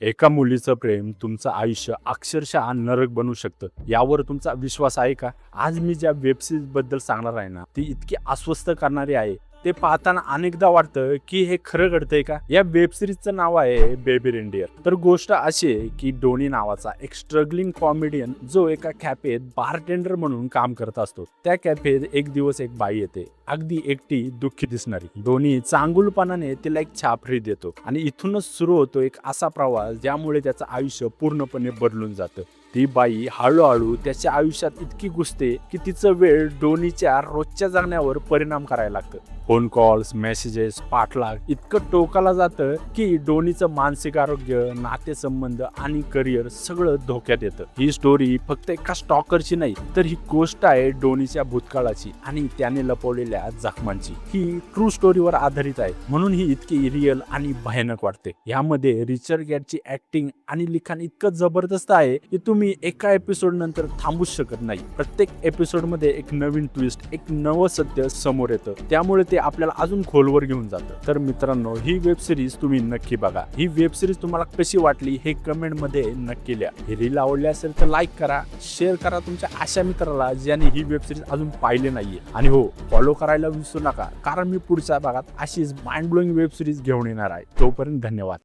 एका मुलीचं प्रेम तुमचं आयुष्य अक्षरशः नरक बनवू शकतं, यावर तुमचा विश्वास आहे का? आज मी ज्या वेब सिरीज बद्दल सांगणार आहे ना, ती इतकी अस्वस्थ करणारी आहे. ते पाहताना अनेकदा वाटतं की हे खरं घडतंय का? या वेब सिरीजचं नाव आहे बेबी रेंडियर. तर गोष्ट अशी आहे की डोनी नावाचा एक स्ट्रगलिंग कॉमेडियन जो एका कॅफेत बारटेंडर म्हणून काम करत असतो. त्या कॅफेत एक दिवस एक बाई येते, अगदी एकटी, दुःखी दिसणारी. डोनी चांगुलपणाने तिला एक छापरी देतो आणि इथूनच सुरू होतो एक असा प्रवास ज्यामुळे त्याचं आयुष्य पूर्णपणे बदलून जातं. ती बाई हळूहळू त्याच्या आयुष्यात इतकी घुसते की तिचं वेळ डोनीच्या रोजच्या जगण्यावर परिणाम करायला लागतं. फोन कॉल्स, मेसेजेस, पाठलाग इतकं टोकाला जातं की डोनीचं मानसिक आरोग्य, नातेसंबंध आणि करिअर सगळं धोक्यात येतं. ही स्टोरी फक्त एका स्टॉकरची नाही, तर ही गोष्ट आहे डोनीच्या भूतकाळाची आणि त्याने लपवलेल्या जखमांची. ही ट्रू स्टोरीवर आधारित आहे, म्हणून ही इतकी रिअल आणि भयानक वाटते. यामध्ये रिचर्ड गॅरची ऍक्टिंग आणि लिखाण इतकं जबरदस्त आहे की तुम्ही एका एपिसोड नंतर थांबूच शकत नाही. प्रत्येक एपिसोड मध्ये एक नवीन ट्विस्ट, एक नवं सत्य समोर येतं, त्यामुळे ते आपल्याला अजून खोलवर घेऊन जातं. तर मित्रांनो, ही वेब सिरीज तुम्ही नक्की बघा. ही वेब सिरीज तुम्हाला कशी वाटली हे कमेंट मध्ये नक्की लिहा. ही रील आवडली असेल तर लाईक करा, शेअर करा तुमच्या अशा मित्राला ज्याने ही वेब सिरीज अजून पाहिले नाहीये. आणि हो, फॉलो करायला विसरू नका, कारण मी पुढच्या भागात अशीच माइंड ब्लोईंग वेब सिरीज घेऊन येणार आहे. तोपर्यंत धन्यवाद.